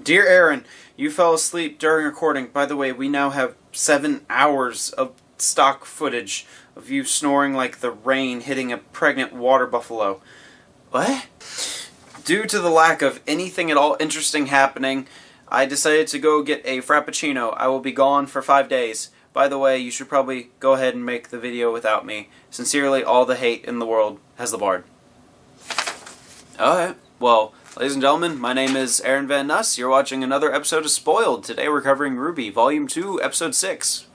Dear Aaron, you fell asleep during recording. By the way, we now have 7 hours of stock footage of you snoring like the rain hitting a pregnant water buffalo. What? Due to the lack of anything at all interesting happening, I decided to go get a Frappuccino. I will be gone for 5 days. By the way, you should probably go ahead and make the video without me. Sincerely, all the hate in the world. HESLIBARD. Alright, well, ladies and gentlemen, my name is Aaron Van Nuss. You're watching another episode of Spoiled. Today we're covering Rwby, Volume 2, Episode 6.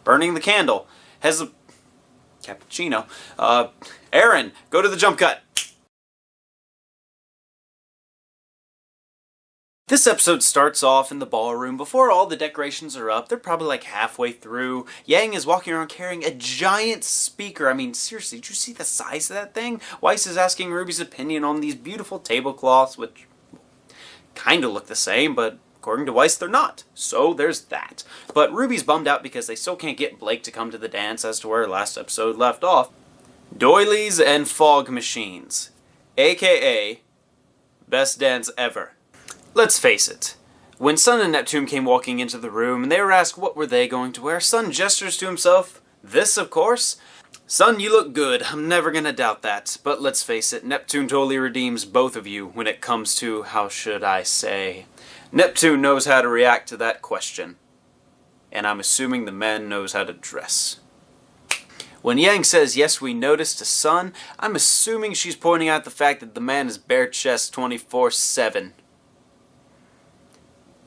Burning the Candle. Cappuccino. Aaron, go to the jump cut. This episode starts off in the ballroom. Before all the decorations are up, they're probably like halfway through. Yang is walking around carrying a giant speaker. I mean, seriously, did you see the size of that thing? Weiss is asking Ruby's opinion on these beautiful tablecloths, which kind of look the same, but according to Weiss, they're not. So there's that. But Ruby's bummed out because they still can't get Blake to come to the dance as to where last episode left off. Doilies and fog machines, aka best dance ever. Let's face it, when Sun and Neptune came walking into the room and they were asked what were they going to wear, Sun gestures to himself, this of course. Sun, you look good, I'm never gonna doubt that, but let's face it, Neptune totally redeems both of you when it comes to, how should I say, Neptune knows how to react to that question. And I'm assuming the man knows how to dress. When Yang says, yes, we noticed to Sun, I'm assuming she's pointing out the fact that the man is bare chest 24/7.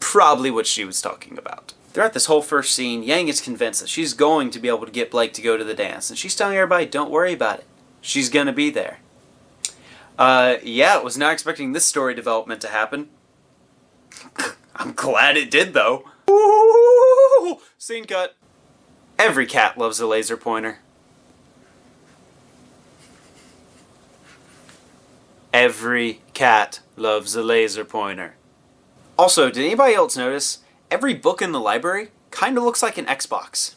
Probably what she was talking about. Throughout this whole first scene, Yang is convinced that she's going to be able to get Blake to go to the dance, and she's telling everybody, don't worry about it. She's gonna be there. Yeah, was not expecting this story development to happen. I'm glad it did, though. Ooh, scene cut. Every cat loves a laser pointer. Every cat loves a laser pointer. Also, did anybody else notice, every book in the library kind of looks like an Xbox?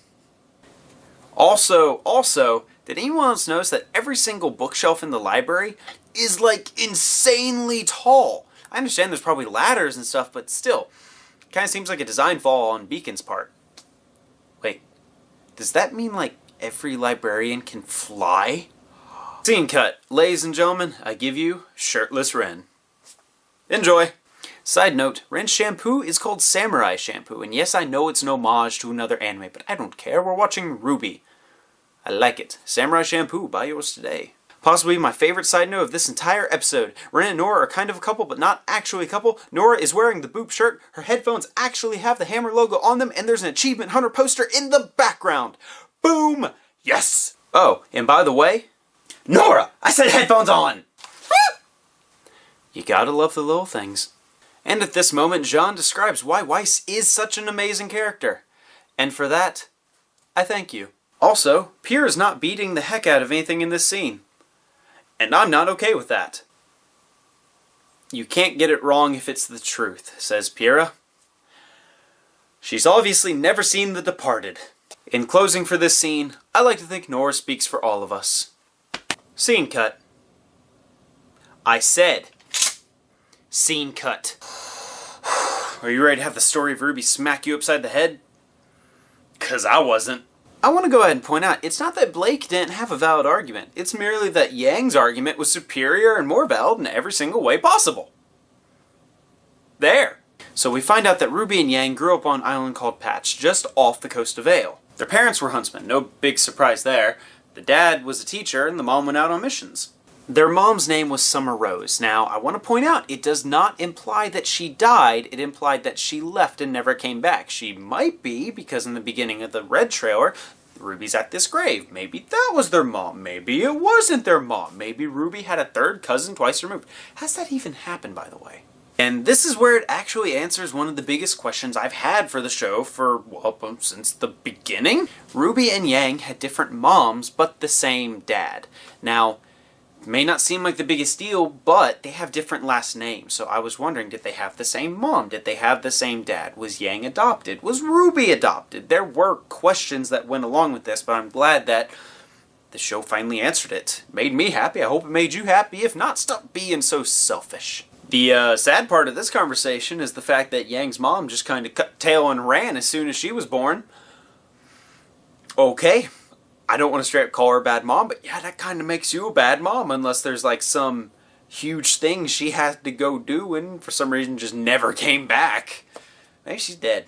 Also, did anyone else notice that every single bookshelf in the library is like insanely tall? I understand there's probably ladders and stuff, but still, it kind of seems like a design flaw on Beacon's part. Wait, does that mean like every librarian can fly? Scene cut. Ladies and gentlemen, I give you Shirtless Ren. Enjoy! Side note, Ren's shampoo is called Samurai Shampoo, and yes, I know it's an homage to another anime, but I don't care, we're watching Rwby. I like it. Samurai Shampoo, buy yours today. Possibly my favorite side note of this entire episode. Ren and Nora are kind of a couple, but not actually a couple. Nora is wearing the boop shirt, her headphones actually have the Hammer logo on them, and there's an Achievement Hunter poster in the background. Boom! Yes! Oh, and by the way, Nora! I said headphones on! You gotta love the little things. And at this moment, Jean describes why Weiss is such an amazing character. And for that, I thank you. Also, Pierre is not beating the heck out of anything in this scene. And I'm not okay with that. You can't get it wrong if it's the truth, says Pierre. She's obviously never seen The Departed. In closing for this scene, I like to think Nora speaks for all of us. Scene cut. I said, scene cut. Are you ready to have the story of Rwby smack you upside the head? 'Cause I wasn't. I want to go ahead and point out, it's not that Blake didn't have a valid argument. It's merely that Yang's argument was superior and more valid in every single way possible. There. So we find out that Rwby and Yang grew up on an island called Patch, just off the coast of Vale. Their parents were huntsmen, no big surprise there. The dad was a teacher and the mom went out on missions. Their mom's name was Summer Rose. Now, I want to point out, it does not imply that she died, it implied that she left and never came back. She might be, because in the beginning of the Red trailer, Ruby's at this grave. Maybe that was their mom. Maybe it wasn't their mom. Maybe Rwby had a third cousin twice removed. Has that even happened, by the way? And this is where it actually answers one of the biggest questions I've had for the show for, well, since the beginning. Rwby and Yang had different moms, but the same dad. Now, may not seem like the biggest deal, but they have different last names. So I was wondering, did they have the same mom? Did they have the same dad? Was Yang adopted? Was Rwby adopted? There were questions that went along with this, but I'm glad that the show finally answered it. Made me happy. I hope it made you happy. If not, stop being so selfish. The sad part of this conversation is the fact that Yang's mom just kind of cut tail and ran as soon as she was born. Okay, I don't want to straight up call her a bad mom, but yeah, that kind of makes you a bad mom unless there's like some huge thing she had to go do and for some reason just never came back. Maybe she's dead.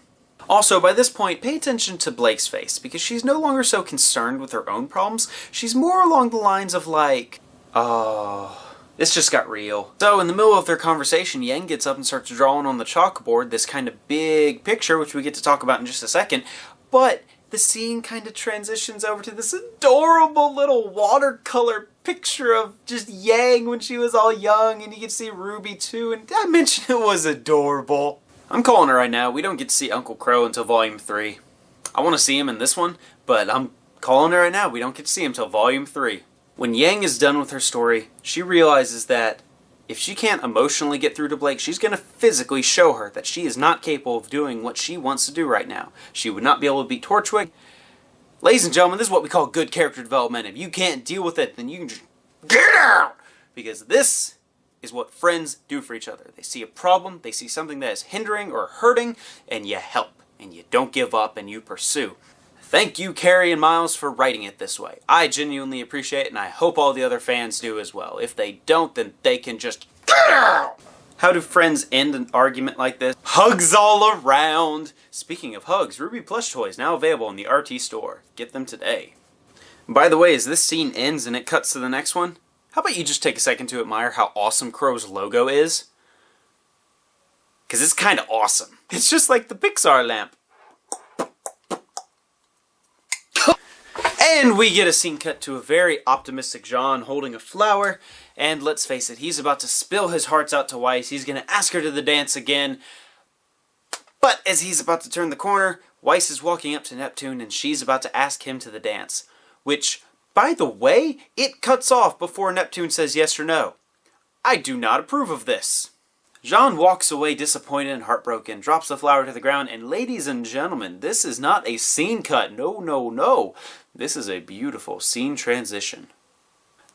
Also, by this point, pay attention to Blake's face, because she's no longer so concerned with her own problems. She's more along the lines of like, oh, this just got real. So, in the middle of their conversation, Yang gets up and starts drawing on the chalkboard this kind of big picture, which we get to talk about in just a second, but the scene kind of transitions over to this adorable little watercolor picture of just Yang when she was all young, and you can see Rwby too, and I mentioned it was adorable. I'm calling it right now, we don't get to see Uncle Crow until Volume 3. I want to see him in this one, but I'm calling it right now, we don't get to see him until Volume 3. When Yang is done with her story, she realizes that if she can't emotionally get through to Blake, she's going to physically show her that she is not capable of doing what she wants to do right now. She would not be able to beat Torchwick. Ladies and gentlemen, this is what we call good character development. If you can't deal with it, then you can just get out! Because this is what friends do for each other. They see a problem, they see something that is hindering or hurting, and you help, and you don't give up, and you pursue. Thank you, Carrie and Miles, for writing it this way. I genuinely appreciate it, and I hope all the other fans do as well. If they don't, then they can just get out! How do friends end an argument like this? Hugs all around! Speaking of hugs, Rwby plush toys now available in the RT store. Get them today. By the way, as this scene ends and it cuts to the next one, how about you just take a second to admire how awesome Crow's logo is? Because it's kind of awesome. It's just like the Pixar lamp. And we get a scene cut to a very optimistic Jean holding a flower. And let's face it, he's about to spill his hearts out to Weiss. He's going to ask her to the dance again. But as he's about to turn the corner, Weiss is walking up to Neptune and she's about to ask him to the dance. Which, by the way, it cuts off before Neptune says yes or no. I do not approve of this. Jean walks away disappointed and heartbroken, drops the flower to the ground, and ladies and gentlemen, this is not a scene cut. No, no, no. This is a beautiful scene transition.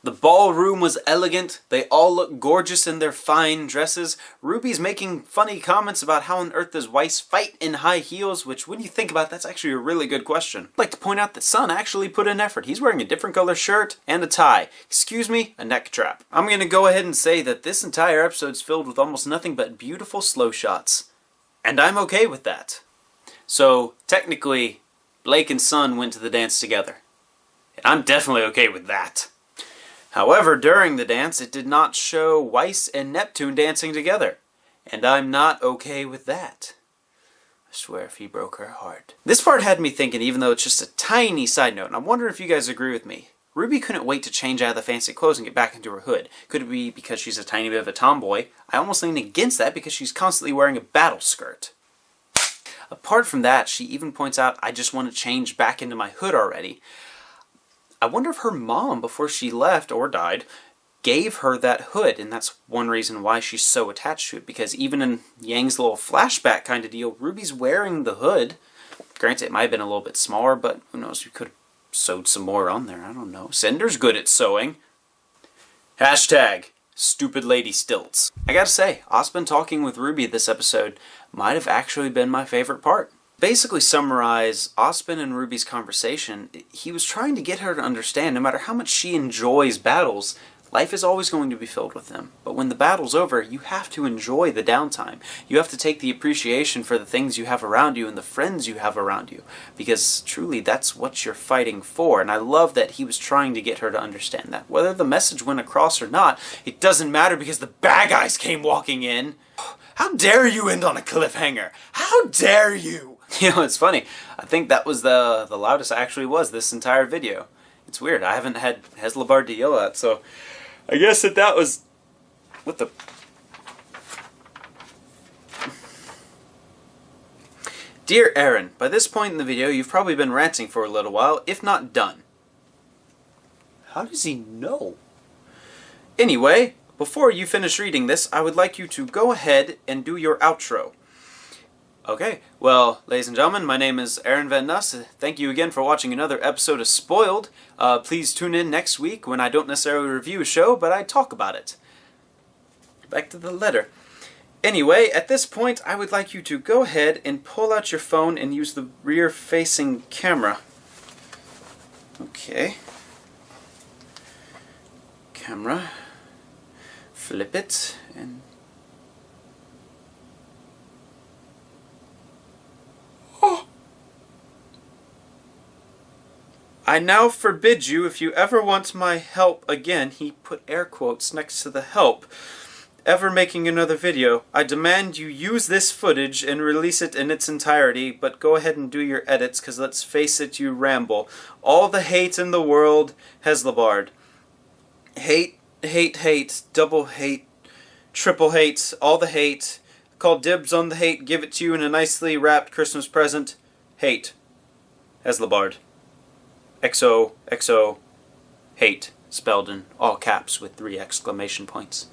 The ballroom was elegant. They all look gorgeous in their fine dresses. Rwby's making funny comments about how on earth does Weiss fight in high heels, which when you think about it, that's actually a really good question. I'd like to point out that Sun actually put in effort. He's wearing a different color shirt and a tie. Excuse me, a neck trap. I'm going to go ahead and say that this entire episode's filled with almost nothing but beautiful slow shots. And I'm okay with that. So, technically, Blake and Sun went to the dance together. And I'm definitely okay with that. However, during the dance, it did not show Weiss and Neptune dancing together. And I'm not okay with that. I swear if he broke her heart. This part had me thinking, even though it's just a tiny side note, and I'm wondering if you guys agree with me. Rwby couldn't wait to change out of the fancy clothes and get back into her hood. Could it be because she's a tiny bit of a tomboy? I almost lean against that because she's constantly wearing a battle skirt. Apart from that, she even points out, I just want to change back into my hood already. I wonder if her mom, before she left or died, gave her that hood, and that's one reason why she's so attached to it, because even in Yang's little flashback kind of deal, Ruby's wearing the hood. Granted, it might have been a little bit smaller, but who knows, we could have sewed some more on there, I don't know. Cinder's good at sewing. Hashtag stupid lady stilts. I gotta say, Ospen talking with Rwby this episode might have actually been my favorite part. Basically summarize Ospen and Rwby's conversation, he was trying to get her to understand no matter how much she enjoys battles, life is always going to be filled with them. But when the battle's over, you have to enjoy the downtime. You have to take the appreciation for the things you have around you and the friends you have around you. Because truly, that's what you're fighting for. And I love that he was trying to get her to understand that. Whether the message went across or not, it doesn't matter because the bad guys came walking in. How dare you end on a cliffhanger? How dare you? You know, it's funny. I think that was the loudest I actually was this entire video. It's weird. I haven't had HESLIBARD to yell at, so I guess that was... What the... Dear Aaron, by this point in the video, you've probably been ranting for a little while, if not done. How does he know? Anyway, before you finish reading this, I would like you to go ahead and do your outro. Okay, well, ladies and gentlemen, my name is Aaron Van Nuss. Thank you again for watching another episode of Spoiled. Please tune in next week when I don't necessarily review a show, but I talk about it. Back to the letter. Anyway, at this point, I would like you to go ahead and pull out your phone and use the rear-facing camera. Okay. Camera. Flip it, and... Oh! I now forbid you, if you ever want my help again, he put air quotes next to the help, ever making another video, I demand you use this footage and release it in its entirety, but go ahead and do your edits, because let's face it, you ramble. All the hate in the world, HESLIBARD. Hate, hate, hate, double hate, triple hate, all the hate. Call dibs on the hate, give it to you in a nicely wrapped Christmas present. Hate. HESLIBARD. XO, XO, hate, spelled in all caps with 3 exclamation points.